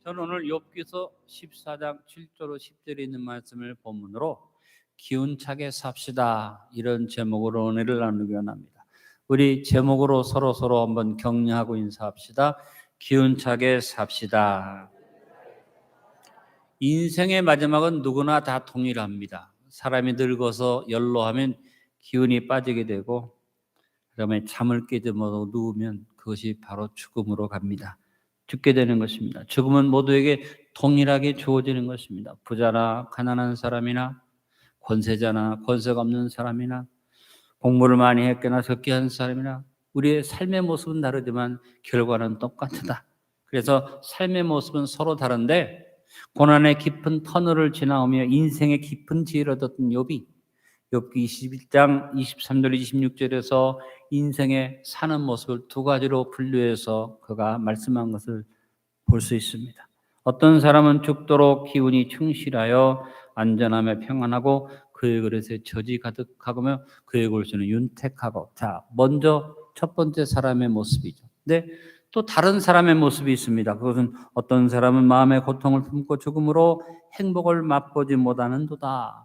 저는 오늘 욥기서 14장 7절로 10절에 있는 말씀을 본문으로 기운차게 삽시다, 이런 제목으로 은혜를 나누기 원합니다. 우리 제목으로 서로 한번 격려하고 인사합시다. 기운차게 삽시다. 인생의 마지막은 누구나 다 동일합니다. 사람이 늙어서 연로하면 기운이 빠지게 되고, 그다음에 잠을 깨지 못하고 누우면 그것이 바로 죽음으로 갑니다. 죽게 되는 것입니다. 죽음은 모두에게 동일하게 주어지는 것입니다. 부자나 가난한 사람이나 권세자나 권세가 없는 사람이나 공부를 많이 했거나 적게 한 사람이나 우리의 삶의 모습은 다르지만 결과는 똑같다. 그래서 삶의 모습은 서로 다른데 고난의 깊은 터널을 지나오며 인생의 깊은 지혜를 얻었던 욥이 욥기 21장 23절 26절에서 인생의 사는 모습을 두 가지로 분류해서 그가 말씀한 것을 볼 수 있습니다. 어떤 사람은 죽도록 기운이 충실하여 안전하며 평안하고 그의 그릇에 젖이 가득하며 그의 골수는 윤택하고. 자, 먼저 첫 번째 사람의 모습이죠. 근데 또 다른 사람의 모습이 있습니다. 그것은 어떤 사람은 마음의 고통을 품고 죽음으로 행복을 맛보지 못하는도다.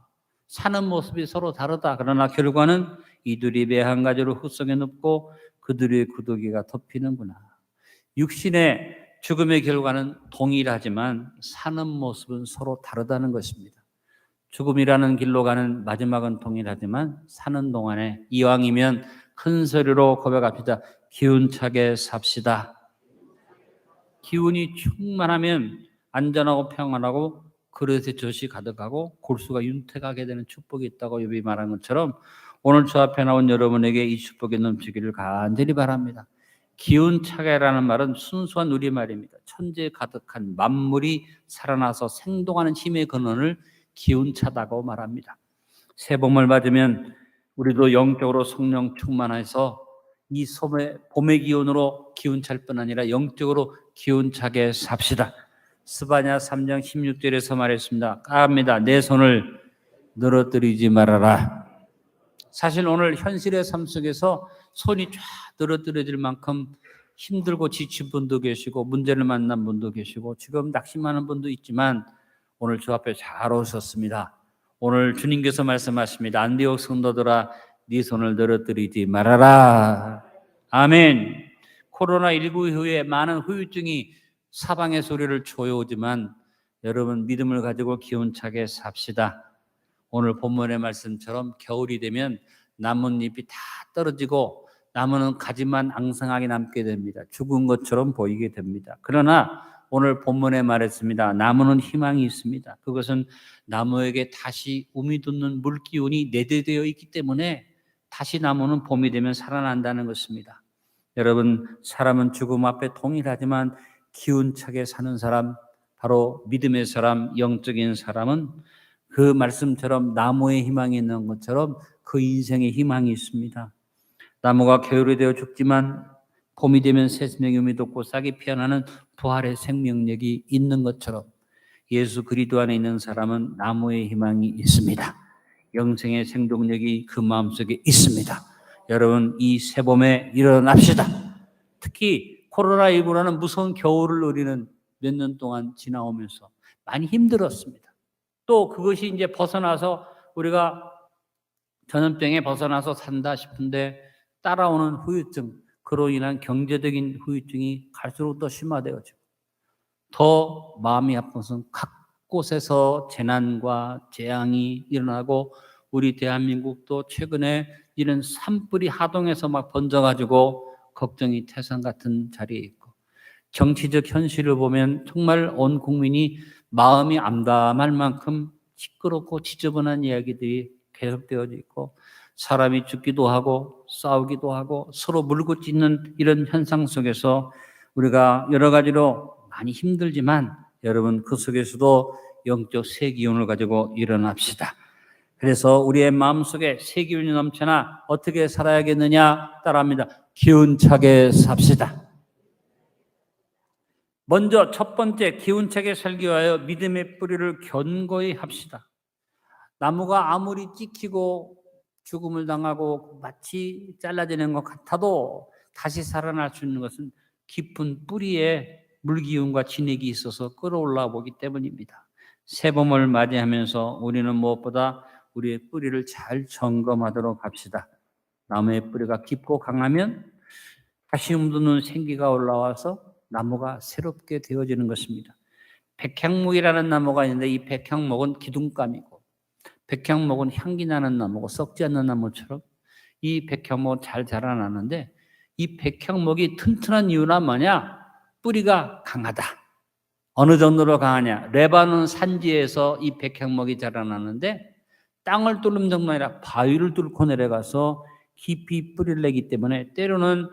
사는 모습이 서로 다르다. 그러나 결과는 이들이 매 한 가지로 흙속에 눕고 그들의 구더기가 덮이는구나. 육신의 죽음의 결과는 동일하지만 사는 모습은 서로 다르다는 것입니다. 죽음이라는 길로 가는 마지막은 동일하지만 사는 동안에 이왕이면 큰 소리로 고백합시다. 기운차게 삽시다. 기운이 충만하면 안전하고 평안하고 그릇에 젖이 가득하고 골수가 윤택하게 되는 축복이 있다고 욥이 말한 것처럼 오늘 저 앞에 나온 여러분에게 이 축복이 넘치기를 간절히 바랍니다. 기운차게라는 말은 순수한 우리말입니다. 천지에 가득한 만물이 살아나서 생동하는 힘의 근원을 기운차다고 말합니다. 새봄을 맞으면 우리도 영적으로 성령 충만해서 이 봄의 기운으로 기운찰 뿐 아니라 영적으로 기운차게 삽시다. 스바냐 3장 16절에서 말했습니다. 까합니다. 내 손을 늘어뜨리지 말아라. 사실 오늘 현실의 삶 속에서 손이 쫙 늘어뜨려질 만큼 힘들고 지친 분도 계시고 문제를 만난 분도 계시고 지금 낙심하는 분도 있지만 오늘 저 앞에 잘 오셨습니다. 오늘 주님께서 말씀하십니다. 안디옥 성도들아, 네 손을 늘어뜨리지 말아라. 아멘. 코로나19 이후에 많은 후유증이 사방의 소리를 조여오지만 여러분 믿음을 가지고 기운차게 삽시다. 오늘 본문의 말씀처럼 겨울이 되면 나뭇잎이 다 떨어지고 나무는 가지만 앙상하게 남게 됩니다. 죽은 것처럼 보이게 됩니다. 그러나 오늘 본문에 말했습니다. 나무는 희망이 있습니다. 그것은 나무에게 다시 움이 돋는 물기운이 내재되어 있기 때문에 다시 나무는 봄이 되면 살아난다는 것입니다. 여러분, 사람은 죽음 앞에 동일하지만 기운차게 사는 사람, 바로 믿음의 사람, 영적인 사람은 그 말씀처럼 나무에 희망이 있는 것처럼 그 인생에 희망이 있습니다. 나무가 겨울이 되어 죽지만 봄이 되면 새 생명의 움이 돋고 싹이 피어나는 부활의 생명력이 있는 것처럼 예수 그리스도 안에 있는 사람은 나무의 희망이 있습니다. 영생의 생동력이 그 마음속에 있습니다. 여러분, 이 새봄에 일어납시다. 특히 코로나19라는 무서운 겨울을 우리는 몇 년 동안 지나오면서 많이 힘들었습니다. 또 그것이 이제 벗어나서 우리가 전염병에 벗어나서 산다 싶은데 따라오는 후유증, 그로 인한 경제적인 후유증이 갈수록 더 심화되어지고 더 마음이 아픈 것은 각 곳에서 재난과 재앙이 일어나고 우리 대한민국도 최근에 이런 산불이 하동에서 막 번져가지고 걱정이 태산 같은 자리에 있고 정치적 현실을 보면 정말 온 국민이 마음이 암담할 만큼 시끄럽고 지저분한 이야기들이 계속되어져 있고 사람이 죽기도 하고 싸우기도 하고 서로 물고 찢는 이런 현상 속에서 우리가 여러 가지로 많이 힘들지만 여러분 그 속에서도 영적 새 기운을 가지고 일어납시다. 그래서 우리의 마음속에 새 기운이 넘쳐나 어떻게 살아야겠느냐 따라합니다. 기운차게 삽시다. 먼저 첫 번째 기운차게 살기 위하여 믿음의 뿌리를 견고히 합시다. 나무가 아무리 찍히고 죽음을 당하고 마치 잘라지는 것 같아도 다시 살아날 수 있는 것은 깊은 뿌리에 물기운과 진액이 있어서 끌어올라 보기 때문입니다. 새봄을 맞이하면서 우리는 무엇보다 우리의 뿌리를 잘 점검하도록 합시다. 나무의 뿌리가 깊고 강하면 다시 돋는 생기가 올라와서 나무가 새롭게 되어지는 것입니다. 백향목이라는 나무가 있는데 이 백향목은 기둥감이고 백향목은 향기 나는 나무고 썩지 않는 나무처럼 이 백향목은 잘 자라나는데 이 백향목이 튼튼한 이유는 뭐냐? 뿌리가 강하다. 어느 정도로 강하냐? 레바논 산지에서 이 백향목이 자라나는데 땅을 뚫는 정도가 아니라 바위를 뚫고 내려가서 깊이 뿌리를 내기 때문에 때로는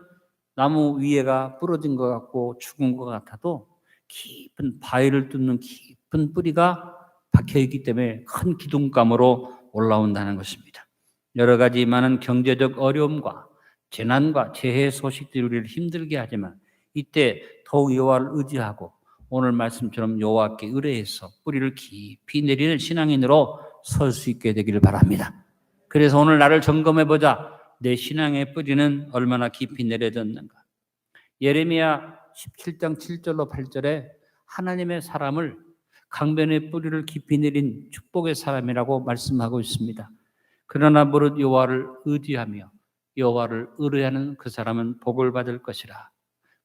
나무 위에가 부러진 것 같고 죽은 것 같아도 깊은 바위를 뚫는 깊은 뿌리가 박혀있기 때문에 큰 기둥감으로 올라온다는 것입니다. 여러 가지 많은 경제적 어려움과 재난과 재해 소식들이 우리를 힘들게 하지만 이때 더욱 여호와를 의지하고 오늘 말씀처럼 여호와께 의뢰해서 뿌리를 깊이 내리는 신앙인으로 설 수 있게 되기를 바랍니다. 그래서 오늘 나를 점검해보자. 내 신앙의 뿌리는 얼마나 깊이 내려졌는가. 예레미야 17장 7절로 8절에 하나님의 사람을 강변의 뿌리를 깊이 내린 축복의 사람이라고 말씀하고 있습니다. 그러나 무릇 여호와를 의지하며 여호와를 의뢰하는 그 사람은 복을 받을 것이라.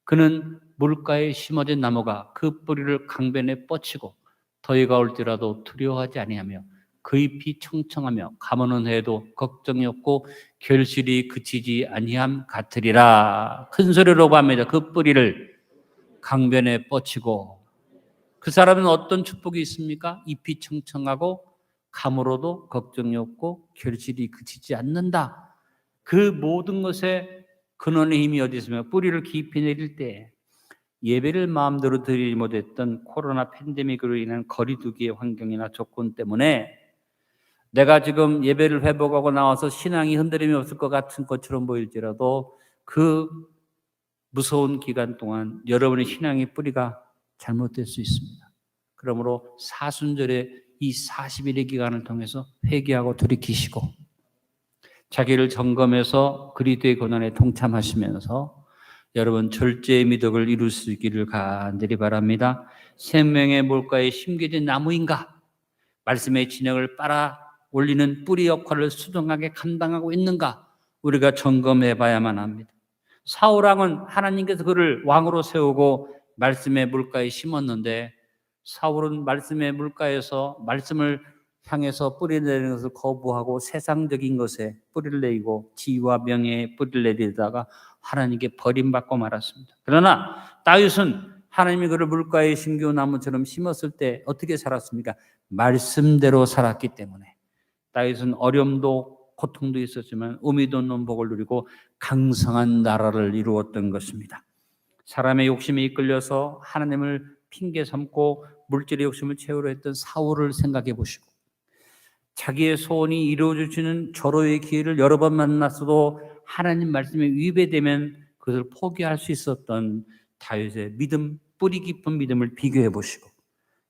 그는 물가에 심어진 나무가 그 뿌리를 강변에 뻗치고 더위가 올지라도 두려워하지 아니하며 그 잎이 청청하며 가무는 해도 걱정이 없고 결실이 그치지 아니함 같으리라. 큰 소리로 합니다. 그 뿌리를 강변에 뻗치고. 그 사람은 어떤 축복이 있습니까? 잎이 청청하고 가물어도 걱정이 없고 결실이 그치지 않는다. 그 모든 것에 근원의 힘이 어디 있으며 뿌리를 깊이 내릴 때 예배를 마음대로 드리지 못했던 코로나 팬데믹으로 인한 거리두기의 환경이나 조건 때문에 내가 지금 예배를 회복하고 나와서 신앙이 흔들림이 없을 것 같은 것처럼 보일지라도 그 무서운 기간 동안 여러분의 신앙의 뿌리가 잘못될 수 있습니다. 그러므로 사순절의 이 40일의 기간을 통해서 회개하고 돌이키시고 자기를 점검해서 그리스도의 고난에 동참하시면서 여러분 절제의 미덕을 이룰 수 있기를 간절히 바랍니다. 생명의 물가에 심겨진 나무인가? 말씀의 진액을 빨아 올리는 뿌리 역할을 수동하게 감당하고 있는가? 우리가 점검해 봐야만 합니다. 사울왕은 하나님께서 그를 왕으로 세우고 말씀의 물가에 심었는데 사울은 말씀의 물가에서 말씀을 향해서 뿌리 내리는 것을 거부하고 세상적인 것에 뿌리를 내리고 지위와 명예에 뿌리를 내리다가 하나님께 버림받고 말았습니다. 그러나 다윗은 하나님이 그를 물가에 심겨온 나무처럼 심었을 때 어떻게 살았습니까? 말씀대로 살았기 때문에 다윗은 어려움도 고통도 있었지만 의미도 없는 복을 누리고 강성한 나라를 이루었던 것입니다. 사람의 욕심에 이끌려서 하나님을 핑계 삼고 물질의 욕심을 채우려 했던 사울을 생각해 보시고 자기의 소원이 이루어지는 절호의 기회를 여러 번 만났어도 하나님 말씀에 위배되면 그것을 포기할 수 있었던 다윗의 믿음, 뿌리 깊은 믿음을 비교해 보시고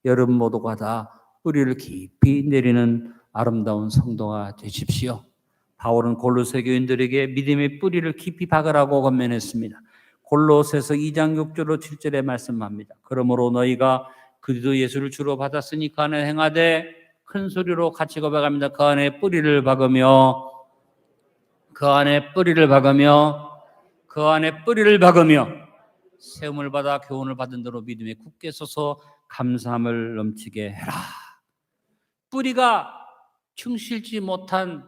여러분 모두가 다 뿌리를 깊이 내리는 아름다운 성도가 되십시오. 바울은 골로새 교인들에게 믿음의 뿌리를 깊이 박으라고 권면했습니다. 골로새서 2장 6절로 7절에 말씀합니다. 그러므로 너희가 그리스도 예수를 주로 받았으니 그 안에 행하되 큰 소리로 같이 고백합니다. 그 안에 뿌리를 박으며 그 안에 뿌리를 박으며 그 안에 뿌리를 박으며 세움을 받아 교훈을 받은 대로 믿음에 굳게 서서 감사함을 넘치게 해라. 뿌리가 충실지 못한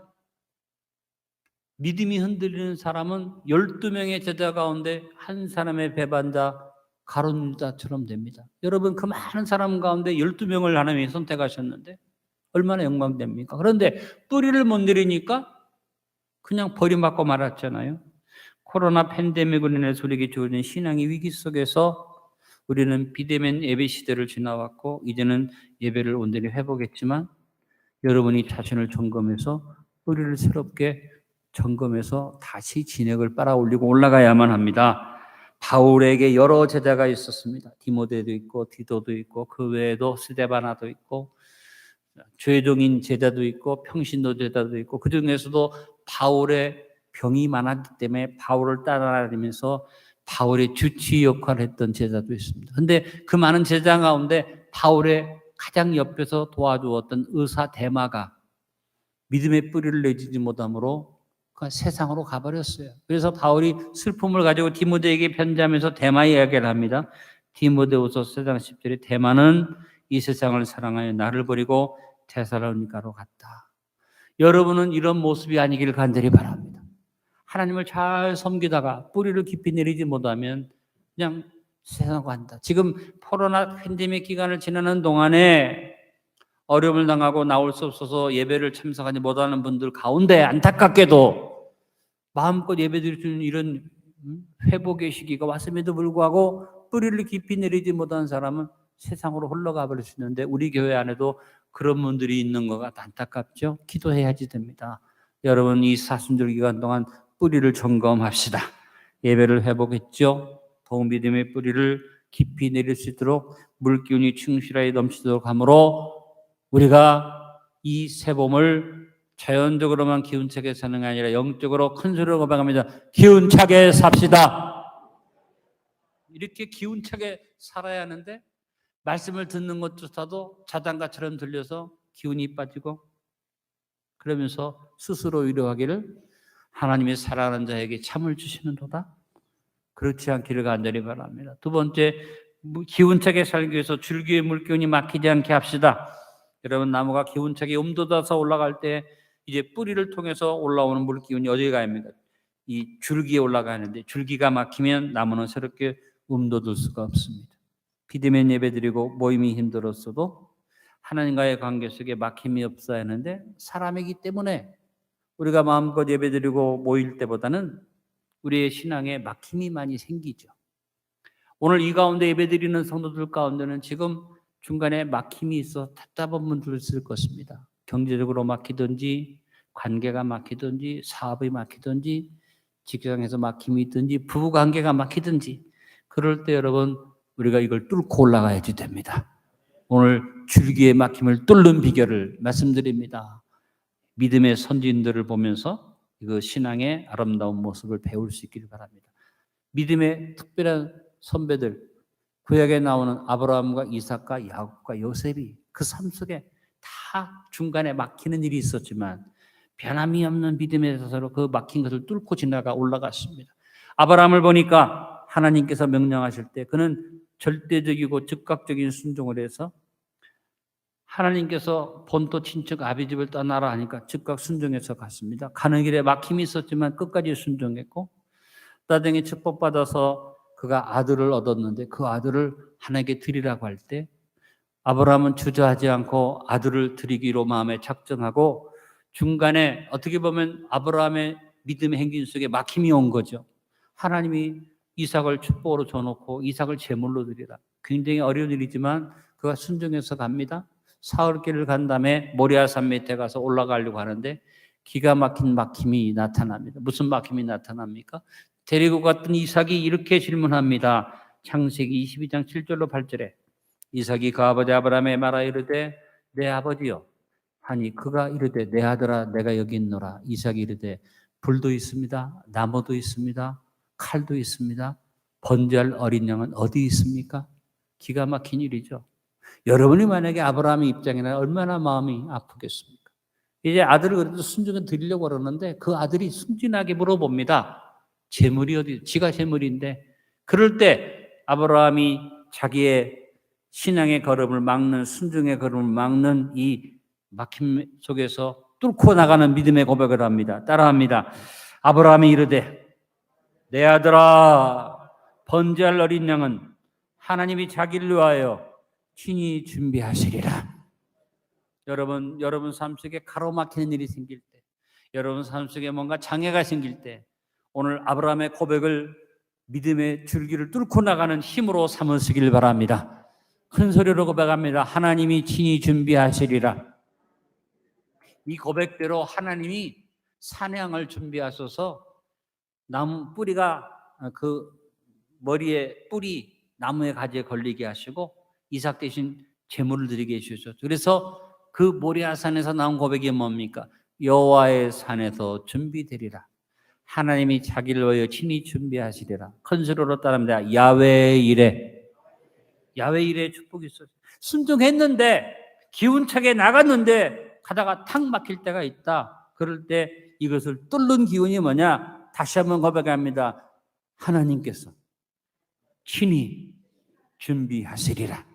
믿음이 흔들리는 사람은 12명의 제자 가운데 한 사람의 배반자 가룟 유다처럼 됩니다. 여러분 그 많은 사람 가운데 12명을 하나님이 선택하셨는데 얼마나 영광됩니까? 그런데 뿌리를 못 내리니까 그냥 버림받고 말았잖아요. 코로나 팬데믹으로 인해서 우리에게 주어진 신앙의 위기 속에서 우리는 비대면 예배 시대를 지나왔고 이제는 예배를 온전히 회복했지만 여러분이 자신을 점검해서 뿌리를 새롭게 점검해서 다시 진액을 빨아 올리고 올라가야만 합니다. 바울에게 여러 제자가 있었습니다. 디모데도 있고 디도도 있고 그 외에도 스데바나도 있고 죄종인 제자도 있고 평신도 제자도 있고 그 중에서도 바울의 병이 많았기 때문에 바울을 따라다니면서 바울의 주치 역할을 했던 제자도 있습니다. 그런데 그 많은 제자 가운데 바울의 가장 옆에서 도와주었던 의사 데마가 믿음의 뿌리를 내지지 못함으로 그 세상으로 가버렸어요. 그래서 바울이 슬픔을 가지고 디모데에게 편지하면서 데마 이야기를 합니다. 디모데후서 4장 10절에 데마는 이 세상을 사랑하여 나를 버리고 데살로니가로 갔다. 여러분은 이런 모습이 아니기를 간절히 바랍니다. 하나님을 잘 섬기다가 뿌리를 깊이 내리지 못하면 그냥 세상으로 간다. 지금 코로나 팬데믹 기간을 지나는 동안에 어려움을 당하고 나올 수 없어서 예배를 참석하지 못하는 분들 가운데 안타깝게도 마음껏 예배드릴 수 있는 이런 회복의 시기가 왔음에도 불구하고 뿌리를 깊이 내리지 못한 사람은 세상으로 흘러가 버릴 수 있는데 우리 교회 안에도 그런 분들이 있는 거가 안타깝죠. 기도해야지 됩니다. 여러분 이 사순절 기간 동안 뿌리를 점검합시다. 예배를 회복했죠. 더욱 믿음의 뿌리를 깊이 내릴 수 있도록 물기운이 충실하게 넘치도록 함으로 우리가 이 새봄을 자연적으로만 기운차게 사는 게 아니라 영적으로 큰 소리로 고백합니다. 기운차게 삽시다. 이렇게 기운차게 살아야 하는데 말씀을 듣는 것조차도 자장가처럼 들려서 기운이 빠지고 그러면서 스스로 위로하기를 하나님의 사랑하는 자에게 참을 주시는도다. 그렇지 않기를 간절히 바랍니다. 두 번째, 기운차게 살기 위해서 줄기의 물기운이 막히지 않게 합시다. 여러분 나무가 기운차게 움돋아서 올라갈 때 이제 뿌리를 통해서 올라오는 물기운이 어디에 가입니까? 이 줄기에 올라가는데 줄기가 막히면 나무는 새롭게 움돋을 수가 없습니다. 비대면 예배드리고 모임이 힘들었어도 하나님과의 관계 속에 막힘이 없어야 하는데 사람이기 때문에 우리가 마음껏 예배드리고 모일 때보다는 우리의 신앙에 막힘이 많이 생기죠. 오늘 이 가운데 예배드리는 성도들 가운데는 지금 중간에 막힘이 있어 답답한 분들 있을 것입니다. 경제적으로 막히든지 관계가 막히든지 사업이 막히든지 직장에서 막힘이 있든지 부부관계가 막히든지 그럴 때 여러분 우리가 이걸 뚫고 올라가야지 됩니다. 오늘 줄기의 막힘을 뚫는 비결을 말씀드립니다. 믿음의 선진들을 보면서 그 신앙의 아름다운 모습을 배울 수 있기를 바랍니다. 믿음의 특별한 선배들, 구약에 나오는 아브라함과 이삭과 야곱과 요셉이 그 삶 속에 다 중간에 막히는 일이 있었지만 변함이 없는 믿음의 사서로 그 막힌 것을 뚫고 지나가 올라갔습니다. 아브라함을 보니까 하나님께서 명령하실 때 그는 절대적이고 즉각적인 순종을 해서 하나님께서 본토 친척 아비 집을 떠나라 하니까 즉각 순종해서 갔습니다. 가는 길에 막힘이 있었지만 끝까지 순종했고 나중에 축복받아서 그가 아들을 얻었는데 그 아들을 하나님께 드리라고 할 때 아브라함은 주저하지 않고 아들을 드리기로 마음에 작정하고 중간에 어떻게 보면 아브라함의 믿음의 행진 속에 막힘이 온 거죠. 하나님이 이삭을 축복으로 줘놓고 이삭을 제물로 드리라. 굉장히 어려운 일이지만 그가 순종해서 갑니다. 사흘길을 간 다음에 모리아산 밑에 가서 올라가려고 하는데 기가 막힌 막힘이 나타납니다. 무슨 막힘이 나타납니까? 데리고 갔던 이삭이 이렇게 질문합니다. 창세기 22장 7절로 8절에 이삭이 그 아버지 아브라함에 말하 이르되 내 아버지여 하니 그가 이르되 내 아들아 내가 여기 있노라. 이삭이 이르되 불도 있습니다. 나무도 있습니다. 칼도 있습니다. 번제할 어린 양은 어디 있습니까? 기가 막힌 일이죠. 여러분이 만약에 아브라함의 입장이나 얼마나 마음이 아프겠습니까? 이제 아들을 그래도 순종해 드리려고 그러는데 그 아들이 순진하게 물어봅니다. 재물이 어디? 지가 재물인데. 그럴 때 아브라함이 자기의 신앙의 걸음을 막는 순종의 걸음을 막는 이 막힘 속에서 뚫고 나가는 믿음의 고백을 합니다. 따라합니다. 아브라함이 이르되 내 아들아 번제할 어린 양은 하나님이 자기를 위하여 친히 준비하시리라. 여러분 삶 속에 가로막히는 일이 생길 때, 여러분 삶 속에 뭔가 장애가 생길 때 오늘 아브라함의 고백을 믿음의 줄기를 뚫고 나가는 힘으로 삼으시길 바랍니다. 큰 소리로 고백합니다. 하나님이 친히 준비하시리라. 이 고백대로 하나님이 산양을 준비하셔서 나무 뿌리가 그 머리에 뿌리 나무의 가지에 걸리게 하시고 이삭 대신 제물을 드리게 해주셨죠. 그래서 그 모리아산에서 나온 고백이 뭡니까? 여호와의 산에서 준비되리라. 하나님이 자기를 위하여 친히 준비하시리라. 큰 소리로 따릅니다. 야외 이레. 야외 이레의 축복이 있어요. 순종했는데 기운차게 나갔는데 가다가 탁 막힐 때가 있다. 그럴 때 이것을 뚫는 기운이 뭐냐? 다시 한번 고백합니다. 하나님께서 친히 준비하시리라.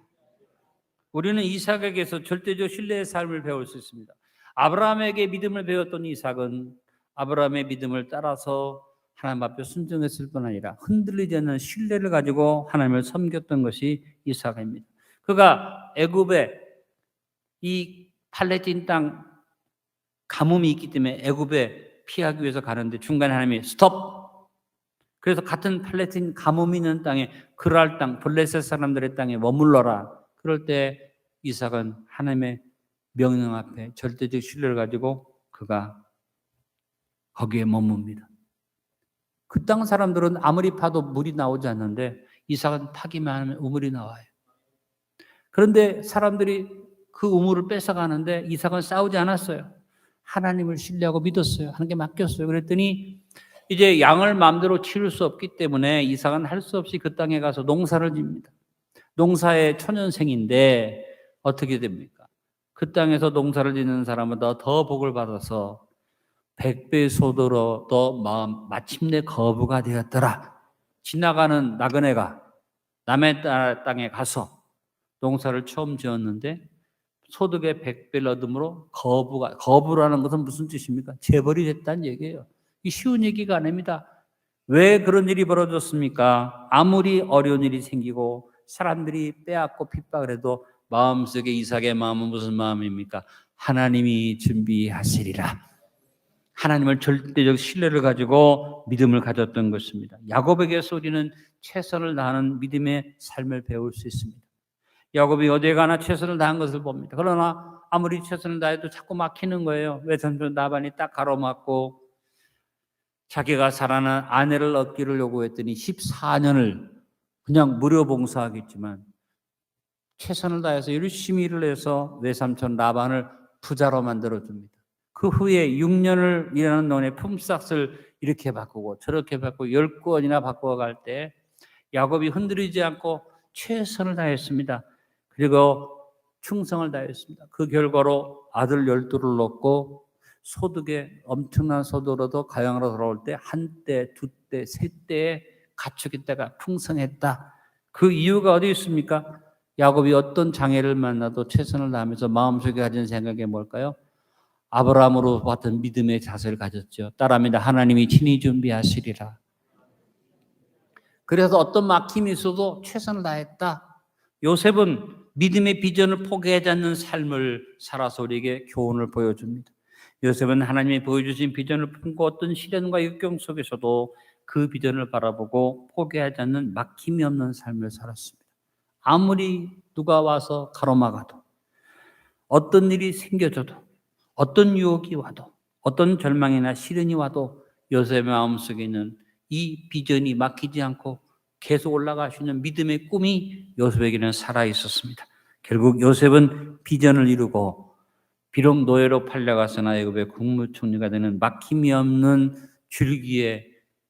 우리는 이삭에게서 절대적 신뢰의 삶을 배울 수 있습니다. 아브라함에게 믿음을 배웠던 이삭은 아브라함의 믿음을 따라서 하나님 앞에 순종했을 뿐 아니라 흔들리지 않는 신뢰를 가지고 하나님을 섬겼던 것이 이삭입니다. 그가 애굽에 이 팔레스틴 땅 가뭄이 있기 때문에 애굽에 피하기 위해서 가는데 중간에 하나님이 스톱! 그래서 같은 팔레스틴 가뭄이 있는 땅에 그랄 땅, 블레셋 사람들의 땅에 머물러라. 그럴 때 이삭은 하나님의 명령 앞에 절대적 신뢰를 가지고 그가 거기에 머뭅니다. 그 땅 사람들은 아무리 파도 물이 나오지 않는데 이삭은 파기만 하면 우물이 나와요. 그런데 사람들이 그 우물을 뺏어가는데 이삭은 싸우지 않았어요. 하나님을 신뢰하고 믿었어요. 하나님께 맡겼어요. 그랬더니 이제 양을 마음대로 치울 수 없기 때문에 이삭은 할 수 없이 그 땅에 가서 농사를 짓니다. 농사의 초년생인데 어떻게 됩니까? 그 땅에서 농사를 짓는 사람보다 더 복을 받아서 100배 소득으로 마침내 거부가 되었더라. 지나가는 나그네가 남의 땅에 가서 농사를 처음 지었는데 소득의 100배를 얻음으로 거부라는 것은 무슨 뜻입니까? 재벌이 됐다는 얘기예요. 이 쉬운 얘기가 아닙니다. 왜 그런 일이 벌어졌습니까? 아무리 어려운 일이 생기고 사람들이 빼앗고 핍박을 해도 마음속에 이삭의 마음은 무슨 마음입니까? 하나님이 준비하시리라. 하나님을 절대적 신뢰를 가지고 믿음을 가졌던 것입니다. 야곱에게서 우리는 최선을 다하는 믿음의 삶을 배울 수 있습니다. 야곱이 어디에 가나 최선을 다한 것을 봅니다. 그러나 아무리 최선을 다해도 자꾸 막히는 거예요. 외삼촌 라반이 딱 가로막고 자기가 사랑하는 아내를 얻기를 요구했더니 14년을 그냥 무료 봉사하겠지만 최선을 다해서 열심히 일을 해서 외삼촌 라반을 부자로 만들어줍니다. 그 후에 6년을 일하는 동안에 품삯을 이렇게 바꾸고 저렇게 바꾸고 10건이나 바꿔갈 때 야곱이 흔들리지 않고 최선을 다했습니다. 그리고 충성을 다했습니다. 그 결과로 아들 12를 낳고 소득에 엄청난 소득으로도 가양으로 돌아올 때 한때, 두때, 세때에 가축에다가 풍성했다. 그 이유가 어디 있습니까? 야곱이 어떤 장애를 만나도 최선을 다하면서 마음속에 가진 생각이 뭘까요? 아브라함으로 봤던 믿음의 자세를 가졌죠. 따라합니다. 하나님이 친히 준비하시리라. 그래서 어떤 막힘이 있어도 최선을 다했다. 요셉은 믿음의 비전을 포기하지 않는 삶을 살아서 우리에게 교훈을 보여줍니다. 요셉은 하나님이 보여주신 비전을 품고 어떤 시련과 역경 속에서도 그 비전을 바라보고 포기하지 않는 막힘이 없는 삶을 살았습니다. 아무리 누가 와서 가로막아도 어떤 일이 생겨져도 어떤 유혹이 와도 어떤 절망이나 시련이 와도 요셉의 마음속에 있는 이 비전이 막히지 않고 계속 올라갈 수 있는 믿음의 꿈이 요셉에게는 살아 있었습니다. 결국 요셉은 비전을 이루고 비록 노예로 팔려가서나 애굽의 국무총리가 되는 막힘이 없는 줄기에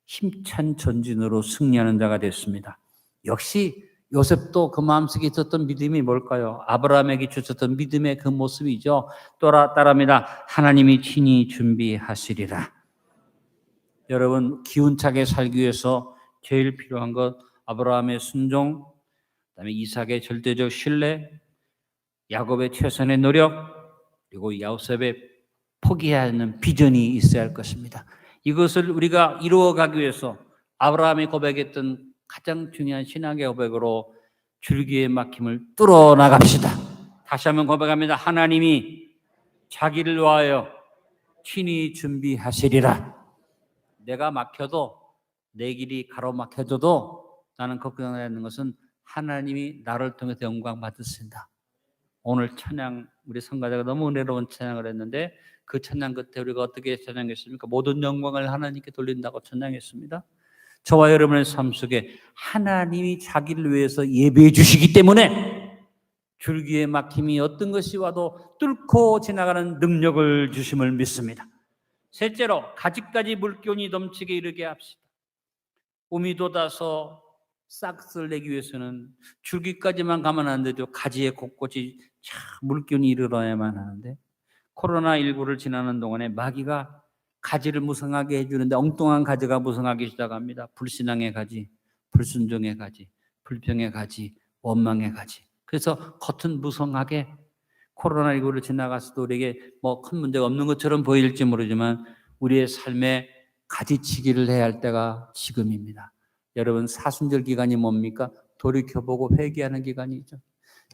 힘찬 전진으로 승리하는 자가 됐습니다. 역시 요셉도 그 마음속에 있었던 믿음이 뭘까요? 아브라함에게 주셨던 믿음의 그 모습이죠. 따라합니다. 하나님이 친히 준비하시리라. 여러분, 기운차게 살기 위해서 제일 필요한 것 아브라함의 순종, 그다음에 이삭의 절대적 신뢰, 야곱의 최선의 노력, 그리고 요셉의 포기하는 비전이 있어야 할 것입니다. 이것을 우리가 이루어가기 위해서 아브라함이 고백했던 가장 중요한 신앙의 고백으로 줄기의 막힘을 뚫어 나갑시다. 다시 한번 고백합니다. 하나님이 자기를 위하여 친히 준비하시리라. 내가 막혀도 내 길이 가로막혀져도 나는 걱정하지 않는 것은 하나님이 나를 통해서 영광 받으신다. 오늘 찬양 우리 성가자가 너무 은혜로운 찬양을 했는데 그 찬양 끝에 우리가 어떻게 찬양했습니까? 모든 영광을 하나님께 돌린다고 찬양했습니다. 저와 여러분의 삶 속에 하나님이 자기를 위해서 예배해 주시기 때문에 줄기에 막힘이 어떤 것이 와도 뚫고 지나가는 능력을 주심을 믿습니다. 셋째로 가지까지 물기운이 넘치게 이르게 합시다. 봄이 돋아서 싹을 내기 위해서는 줄기까지만 가면 안 되죠. 가지의 곳곳이 참 물기운이 일어나야만 하는데, 코로나19를 지나는 동안에 마귀가 가지를 무성하게 해주는데 엉뚱한 가지가 무성하기 시작합니다. 불신앙의 가지, 불순종의 가지, 불평의 가지, 원망의 가지. 그래서 겉은 무성하게 코로나19를 지나가서도 우리에게 뭐 큰 문제가 없는 것처럼 보일지 모르지만 우리의 삶에 가지치기를 해야 할 때가 지금입니다. 여러분, 사순절 기간이 뭡니까? 돌이켜보고 회개하는 기간이죠.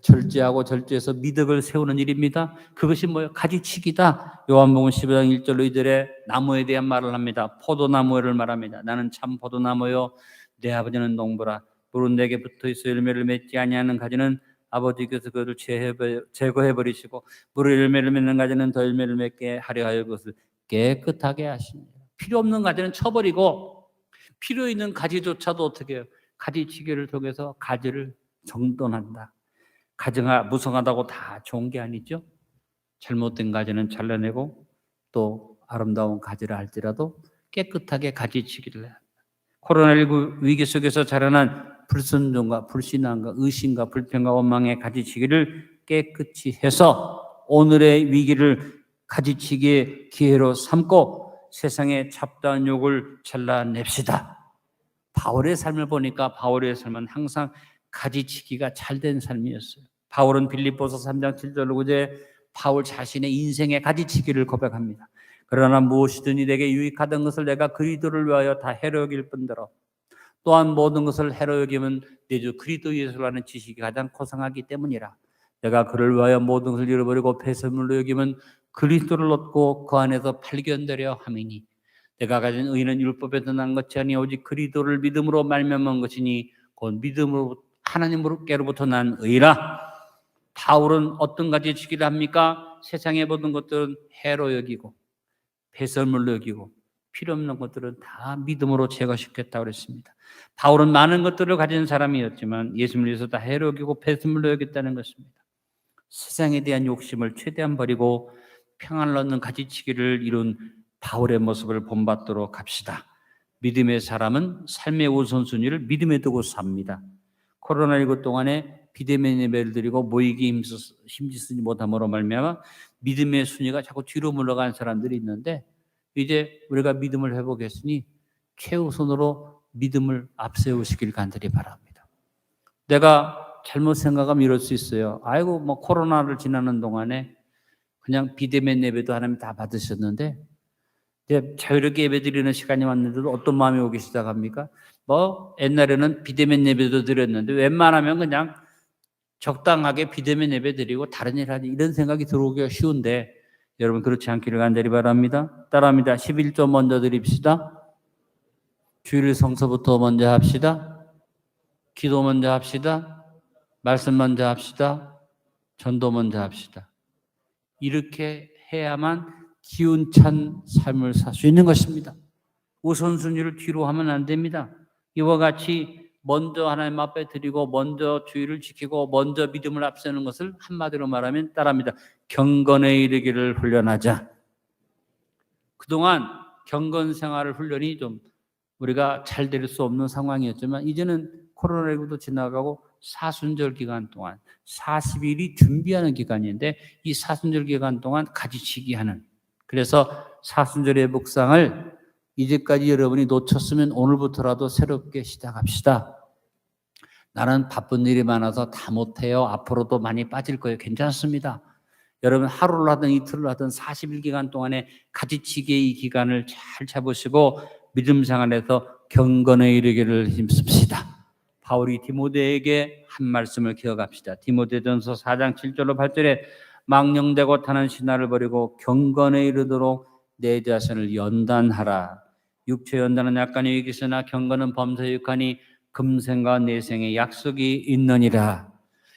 절제하고 절제해서 미덕을 세우는 일입니다. 그것이 뭐예요? 가지치기다. 요한복음 15장 1절로 이들의 나무에 대한 말을 합니다. 포도나무를 말합니다. 나는 참 포도나무요 내 아버지는 농부라. 물은 내게 붙어있어 열매를 맺지 아니하는 가지는 아버지께서 그것을 제거해버리시고 물을 열매를 맺는 가지는 더 열매를 맺게 하려 하여 그것을 깨끗하게 하십니다. 필요 없는 가지는 쳐버리고 필요 있는 가지조차도 어떻게 해요? 가지치기를 통해서 가지를 정돈한다. 가지가 무성하다고 다 좋은 게 아니죠. 잘못된 가지는 잘라내고 또 아름다운 가지를 할지라도 깨끗하게 가지치기를 해야 합니다. 코로나19 위기 속에서 자라난 불순종과 불신앙과 의심과 불평과 원망의 가지치기를 깨끗이 해서 오늘의 위기를 가지치기의 기회로 삼고 세상의 잡다한 욕을 잘라냅시다. 바울의 삶을 보니까 바울의 삶은 항상 가지치기가 잘된 삶이었어요. 바울은 빌립보서 3장 7절 9절에 바울 자신의 인생의 가지치기를 고백합니다. 그러나 무엇이든지 내게 유익하던 것을 내가 그리스도를 위하여 다 해로 여길 뿐더러 또한 모든 것을 해로 여기면 내 주 그리스도 예수라는 지식이 가장 고상하기 때문이라. 내가 그를 위하여 모든 것을 잃어버리고 폐쇄물로 여기면 그리스도를 얻고 그 안에서 발견되려 함이니 내가 가진 의는 율법에서 난 것이 아니 오직 그리스도를 믿음으로 말미암은 것이니 곧 믿음으로 하나님께로부터 난 의라. 바울은 어떤 가지치기를 합니까? 세상의 모든 것들은 해로 여기고 배설물로 여기고 필요 없는 것들은 다 믿음으로 제거시켰다고 그랬습니다. 바울은 많은 것들을 가진 사람이었지만 예수님을 위해서 다 해로 여기고 배설물로 여겼다는 것입니다. 세상에 대한 욕심을 최대한 버리고 평안을 얻는 가지치기를 이룬 바울의 모습을 본받도록 합시다. 믿음의 사람은 삶의 우선순위를 믿음에 두고 삽니다. 코로나19 동안에 비대면 예배를 드리고 모이기 힘쓰지 못함으로 말미암아 믿음의 순위가 자꾸 뒤로 물러간 사람들이 있는데 이제 우리가 믿음을 회복했으니 최우선으로 믿음을 앞세우시길 간절히 바랍니다. 내가 잘못 생각하면 이럴 수 있어요. 아이고 뭐 코로나를 지나는 동안에 그냥 비대면 예배도 하나님 다 받으셨는데 이제 자유롭게 예배드리는 시간이 왔는데도 어떤 마음이 오기 시작합니까? 뭐 옛날에는 비대면 예배도 드렸는데 웬만하면 그냥 적당하게 비대면 예배 드리고 다른 일 하지 이런 생각이 들어오기가 쉬운데 여러분 그렇지 않기를 간절히 바랍니다. 따라합니다. 11조 먼저 드립시다. 주일 성서부터 먼저 합시다. 기도 먼저 합시다. 말씀 먼저 합시다. 전도 먼저 합시다. 이렇게 해야만 기운찬 삶을 살 수 있는 것입니다. 우선순위를 뒤로 하면 안 됩니다. 이와 같이 먼저 하나님 앞에 드리고 먼저 주의를 지키고 먼저 믿음을 앞세우는 것을 한마디로 말하면 따라합니다. 경건에 이르기를 훈련하자. 그동안 경건 생활을 훈련이 좀 우리가 잘 될 수 없는 상황이었지만 이제는 코로나19도 지나가고 사순절 기간 동안 40일이 준비하는 기간인데 이 사순절 기간 동안 가지치기 하는 그래서 사순절의 묵상을 이제까지 여러분이 놓쳤으면 오늘부터라도 새롭게 시작합시다. 나는 바쁜 일이 많아서 다 못해요. 앞으로도 많이 빠질 거예요. 괜찮습니다. 여러분 하루를 하든 이틀을 하든 40일 기간 동안에 가지치기의 이 기간을 잘 잡으시고 믿음 생활에서 경건에 이르기를 힘씁시다. 바울이 디모데에게 한 말씀을 기억합시다. 디모데전서 4장 7절로 8절에 망령되고 타는 신화를 버리고 경건에 이르도록 내 자신을 연단하라. 육체 연단은 약간의 이익이 있으나 경건은 범사에 유익하니 금생과 내생의 약속이 있느니라.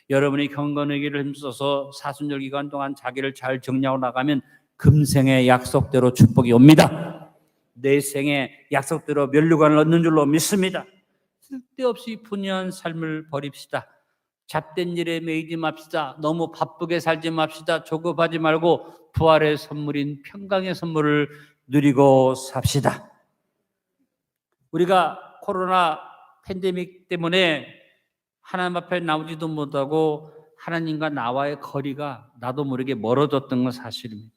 여러분이 경건의기를 힘써서 사순절 기간 동안 자기를 잘 정리하고 나가면 금생의 약속대로 축복이 옵니다. 내생의 약속대로 면류관을 얻는 줄로 믿습니다. 쓸데없이 분야한 삶을 버립시다. 잡된 일에 매이지 맙시다. 너무 바쁘게 살지 맙시다. 조급하지 말고 부활의 선물인 평강의 선물을 누리고 삽시다. 우리가 코로나 팬데믹 때문에 하나님 앞에 나오지도 못하고 하나님과 나와의 거리가 나도 모르게 멀어졌던 건 사실입니다.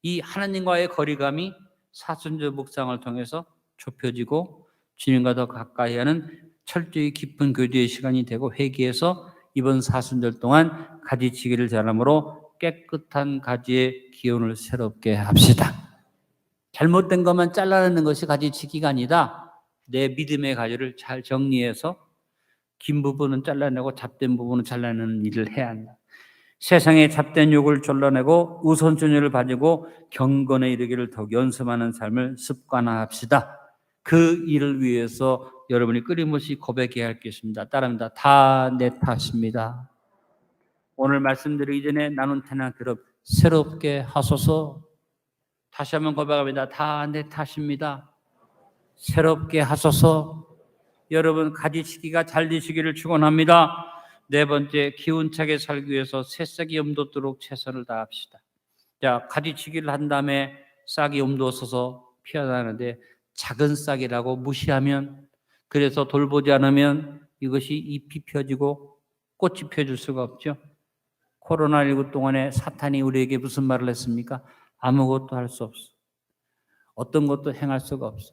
이 하나님과의 거리감이 사순절 묵상을 통해서 좁혀지고 주님과 더 가까이 하는 철저히 깊은 교제의 시간이 되고, 회개해서 이번 사순절 동안 가지치기를 잘함으로 깨끗한 가지의 기운을 새롭게 합시다. 잘못된 것만 잘라내는 것이 가지치기가 아니다. 내 믿음의 가지를 잘 정리해서 긴 부분은 잘라내고 잡된 부분은 잘라내는 일을 해야 한다. 세상의 잡된 욕을 잘라내고 우선순위를 가지고 경건에 이르기를 더욱 연습하는 삶을 습관화합시다. 그 일을 위해서 여러분이 끊임없이 고백해야 할 게 있습니다. 따라합니다. 다 내 탓입니다. 오늘 말씀드리기 전에 나눈 태난처럼 새롭게 하소서. 다시 한번 고백합니다. 다 내 탓입니다. 새롭게 하소서. 여러분 가지치기가 잘 되시기를 축원합니다. 네 번째, 기운차게 살기 위해서 새싹이 엄돋도록 최선을 다합시다. 자, 가지치기를 한 다음에 싹이 엄돋아서 피어나는데 작은 싹이라고 무시하면, 그래서 돌보지 않으면 이것이 잎이 펴지고 꽃이 펴질 수가 없죠. 코로나19 동안에 사탄이 우리에게 무슨 말을 했습니까? 아무것도 할 수 없어. 어떤 것도 행할 수가 없어.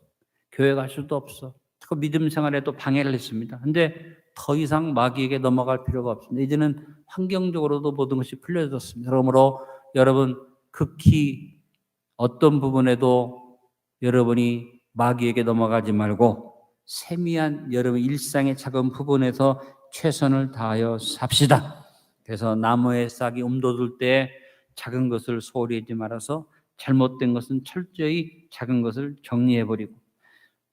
교회 갈 수도 없어. 그 믿음 생활에도 방해를 했습니다. 근데 더 이상 마귀에게 넘어갈 필요가 없습니다. 이제는 환경적으로도 모든 것이 풀려졌습니다. 그러므로 여러분 극히 어떤 부분에도 여러분이 마귀에게 넘어가지 말고 세미한 여러분 일상의 작은 부분에서 최선을 다하여 삽시다. 그래서 나무의 싹이 움돋을 때 작은 것을 소홀히 하지 말아서 잘못된 것은 철저히 작은 것을 정리해버리고,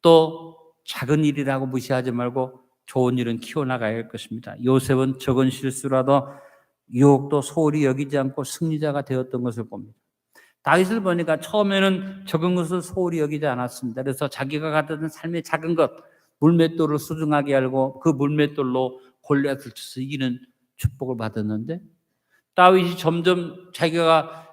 또 작은 일이라고 무시하지 말고 좋은 일은 키워나가야 할 것입니다. 요셉은 적은 실수라도 유혹도 소홀히 여기지 않고 승리자가 되었던 것을 봅니다. 다윗을 보니까 처음에는 적은 것을 소홀히 여기지 않았습니다. 그래서 자기가 가졌던 삶의 작은 것, 물맷돌을 소중하게 알고 그 물맷돌로 골리앗을 쳐서 이기는 축복을 받았는데, 다윗이 점점 자기가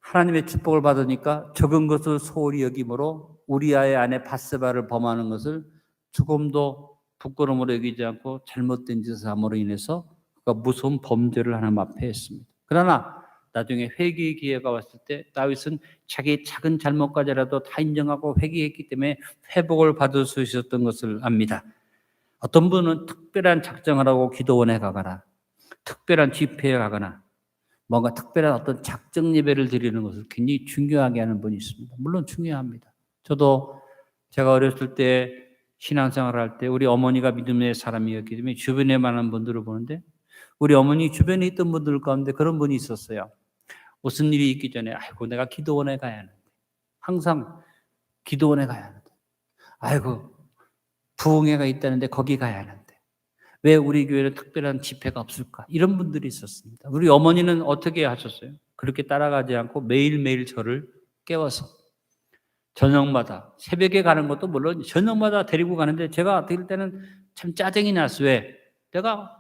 하나님의 축복을 받으니까 적은 것을 소홀히 여김으로 우리아의 아내 바세바를 범하는 것을 조금도 부끄러움으로 여기지 않고 잘못된 짓을 함으로 인해서 그가 무서운 범죄를 하나님 앞에 했습니다. 그러나 나중에 회개의 기회가 왔을 때 다윗은 자기의 작은 잘못까지라도 다 인정하고 회개했기 때문에 회복을 받을 수 있었던 것을 압니다. 어떤 분은 특별한 작정을 하고 기도원에 가거나 특별한 집회에 가거나 뭔가 특별한 어떤 작정 예배를 드리는 것을 굉장히 중요하게 하는 분이 있습니다. 물론 중요합니다. 저도 제가 어렸을 때 신앙생활을 할 때 우리 어머니가 믿음의 사람이었기 때문에 주변에 많은 분들을 보는데, 우리 어머니 주변에 있던 분들 가운데 그런 분이 있었어요. 무슨 일이 있기 전에 아이고 내가 기도원에 가야 하는데, 항상 기도원에 가야 하는데, 아이고 부흥회가 있다는데 거기 가야 하는데 왜 우리 교회는 특별한 집회가 없을까? 이런 분들이 있었습니다. 우리 어머니는 어떻게 하셨어요? 그렇게 따라가지 않고 매일매일 저를 깨워서 저녁마다, 새벽에 가는 것도 물론 저녁마다 데리고 가는데 제가 들을 때는 참 짜증이 났어요. 왜? 내가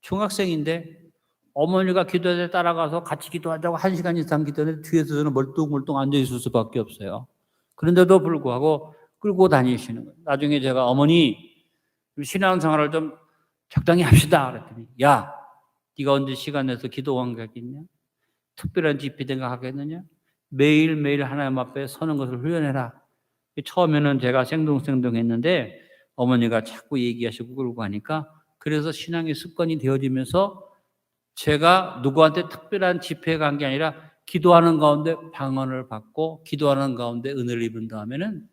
중학생인데 어머니가 기도할 때 따라가서 같이 기도하자고 1시간 이상 기도했는데 뒤에서 저는 멀뚱멀뚱 앉아있을 수밖에 없어요. 그런데도 불구하고 끌고 다니시는 거예요. 나중에 제가 어머니 신앙생활을 좀 적당히 합시다 그랬더니, 야 네가 언제 시간 내서 기도원 가겠냐? 특별한 집회 생각하겠느냐? 매일매일 하나님 앞에 서는 것을 훈련해라. 처음에는 제가 생동생동했는데 어머니가 자꾸 얘기하시고 그러고 하니까, 그래서 신앙의 습관이 되어지면서 제가 누구한테 특별한 집회에 간 게 아니라 기도하는 가운데 방언을 받고 기도하는 가운데 은혜를 입은 다음에는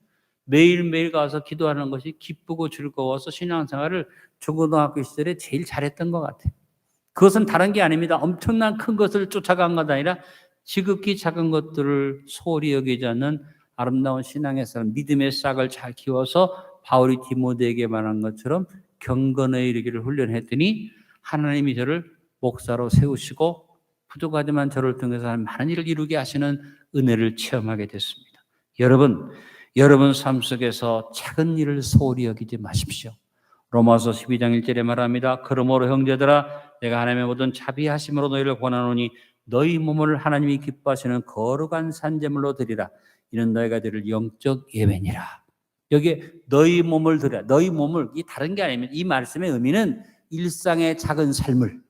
매일매일 가서 기도하는 것이 기쁘고 즐거워서 신앙생활을 중고등학교 시절에 제일 잘했던 것 같아요. 그것은 다른 게 아닙니다. 엄청난 큰 것을 쫓아간 것 아니라 지극히 작은 것들을 소홀히 여기지 않는 아름다운 신앙의 사람, 믿음의 싹을 잘 키워서 바울이 디모데에게 말한 것처럼 경건에 이르기를 훈련했더니 하나님이 저를 목사로 세우시고 부족하지만 저를 통해서 많은 일을 이루게 하시는 은혜를 체험하게 됐습니다. 여러분 삶 속에서 작은 일을 소홀히 여기지 마십시오. 로마서 12장 1절에 말합니다. 그러므로 형제들아 내가 하나님의 모든 자비하심으로 너희를 권하노니 너희 몸을 하나님이 기뻐하시는 거룩한 산제물로 드리라. 이는 너희가 드릴 영적 예배니라. 여기에 너희 몸을 드려. 너희 몸을, 이 다른 게 아니면 이 말씀의 의미는 일상의 작은 삶을,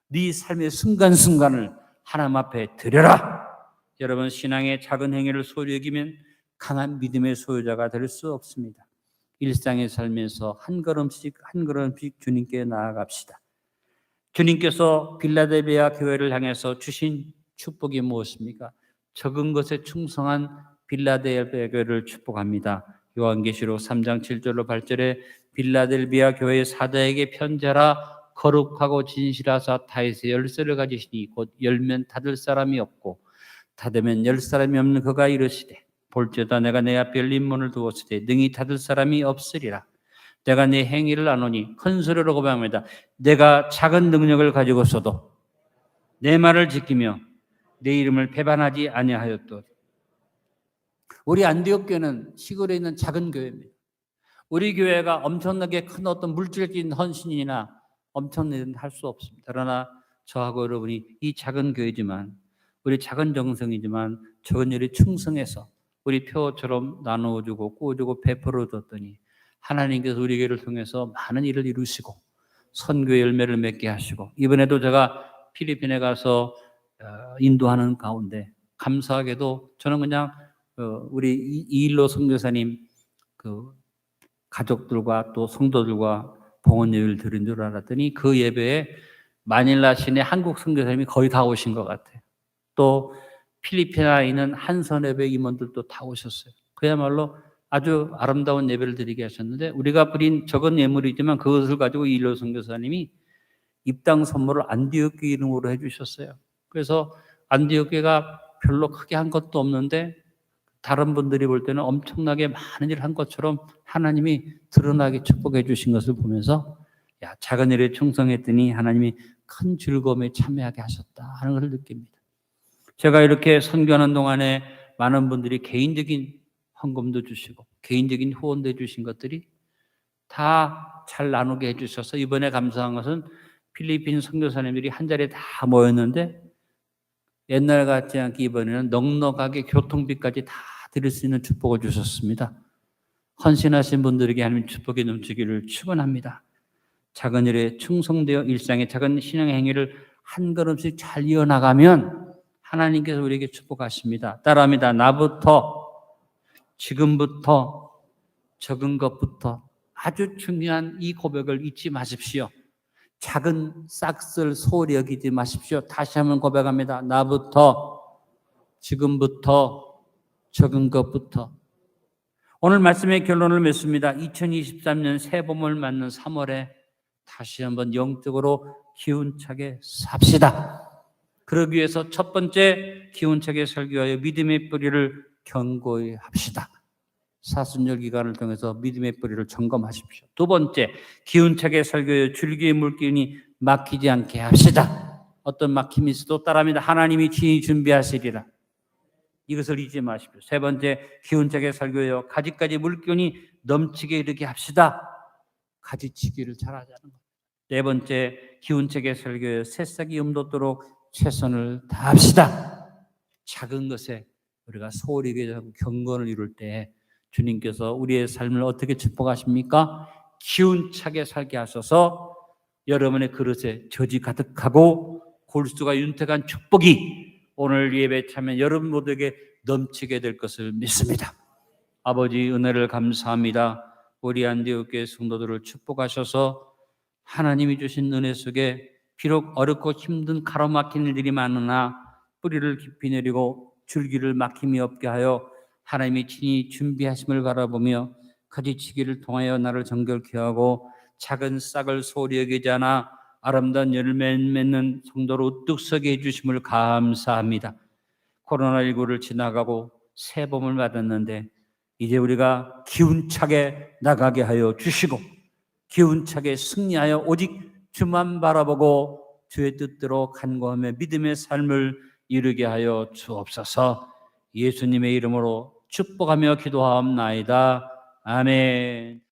네 삶의 순간순간을 하나님 앞에 드려라. 여러분, 신앙의 작은 행위를 소홀히 여기면 강한 믿음의 소유자가 될 수 없습니다. 일상의 삶에서 한 걸음씩 한 걸음씩 주님께 나아갑시다. 주님께서 빌라델비아 교회를 향해서 주신 축복이 무엇입니까? 적은 것에 충성한 빌라델비아 교회를 축복합니다. 요한계시록 3장 7절로 8절에 빌라델비아 교회의 사도에게 편지하라. 거룩하고 진실하사 다윗의 열쇠를 가지시니 곧 열면 닫을 사람이 없고 닫으면 열 사람이 없는 그가 이르시되 볼지어다 내가 내 앞에 열린 문을 두었으되 능히 닫을 사람이 없으리라. 내가 네 행위를 아노니 큰 소리로 고백합니다. 내가 작은 능력을 가지고서도 내 말을 지키며 내 이름을 배반하지 아니하였도. 우리 안디옥 교회는 시골에 있는 작은 교회입니다. 우리 교회가 엄청나게 큰 어떤 물질적인 헌신이나 엄청나게 할 수 없습니다. 그러나 저하고 여러분이 이 작은 교회지만, 우리 작은 정성이지만 적은 일에 충성해서 우리 표처럼 나누어주고 꾸어주고 베풀어 줬더니 하나님께서 우리 교회를 통해서 많은 일을 이루시고 선교의 열매를 맺게 하시고, 이번에도 제가 필리핀에 가서 인도하는 가운데 감사하게도 저는 그냥 우리 이일로 선교사님 그 가족들과 또 성도들과 봉헌 예배를 드린 줄 알았더니 그 예배에 마닐라 시내 한국 선교사님이 거의 다 오신 것 같아요. 또 필리핀에 있는 한선 예배 임원들도 다 오셨어요. 그야말로 아주 아름다운 예배를 드리게 하셨는데, 우리가 드린 적은 예물이지만 그것을 가지고 이일로 선교사님이 입당 선물을 안디옥 교회 이름으로 해주셨어요. 그래서 안디옥 교회가 별로 크게 한 것도 없는데 다른 분들이 볼 때는 엄청나게 많은 일을 한 것처럼 하나님이 드러나게 축복해 주신 것을 보면서, 야, 작은 일에 충성했더니 하나님이 큰 즐거움에 참여하게 하셨다 하는 것을 느낍니다. 제가 이렇게 선교하는 동안에 많은 분들이 개인적인 헌금도 주시고 개인적인 후원도 해주신 것들이 다 잘 나누게 해주셔서, 이번에 감사한 것은 필리핀 선교사님들이 한 자리에 다 모였는데 옛날 같지 않게 이번에는 넉넉하게 교통비까지 다 드릴 수 있는 축복을 주셨습니다. 헌신하신 분들에게 하나님 축복이 넘치기를 축원합니다. 작은 일에 충성되어 일상의 작은 신앙의 행위를 한 걸음씩 잘 이어나가면 하나님께서 우리에게 축복하십니다. 따라합니다. 나부터, 지금부터, 적은 것부터. 아주 중요한 이 고백을 잊지 마십시오. 작은 싹쓸 소홀히 여기지 마십시오. 다시 한번 고백합니다. 나부터, 지금부터, 적은 것부터. 오늘 말씀의 결론을 맺습니다. 2023년 새봄을 맞는 3월에 다시 한번 영적으로 기운차게 삽시다. 그러기 위해서 첫 번째, 기운차게 설교하여 믿음의 뿌리를 견고히 합시다. 사순절 기간을 통해서 믿음의 뿌리를 점검하십시오. 두 번째, 기운차게 설교하여 줄기의 물기운이 막히지 않게 합시다. 어떤 막힘이 있어도 따라합니다. 하나님이 친히 준비하시리라. 이것을 잊지 마십시오. 세 번째, 기운차게 설교하여 가지까지 물기운이 넘치게 이르게 합시다. 가지치기를 잘하자는 것. 네 번째, 기운차게 설교하여 새싹이 음돋도록 최선을 다합시다. 작은 것에 우리가 소홀히 하고 경건을 이룰 때 주님께서 우리의 삶을 어떻게 축복하십니까? 기운차게 살게 하셔서 여러분의 그릇에 젖이 가득하고 골수가 윤택한 축복이 오늘 예배 참여 여러분 모두에게 넘치게 될 것을 믿습니다. 아버지, 은혜를 감사합니다. 우리 안디옥 교회 성도들을 축복하셔서 하나님이 주신 은혜 속에 비록 어렵고 힘든 가로막힌 일들이 많으나 뿌리를 깊이 내리고 줄기를 막힘이 없게 하여 하나님이 친히 준비하심을 바라보며 가지치기를 통하여 나를 정결케 하고 작은 싹을 소홀히 여기지 않아 아름다운 열매 맺는 성도로 우뚝 서게 해주심을 감사합니다. 코로나19를 지나가고 새봄을 맞았는데 이제 우리가 기운차게 나가게 하여 주시고 기운차게 승리하여 오직 주만 바라보고 주의 뜻대로 간구하며 믿음의 삶을 이루게 하여 주옵소서. 예수님의 이름으로 축복하며 기도하옵나이다. 아멘.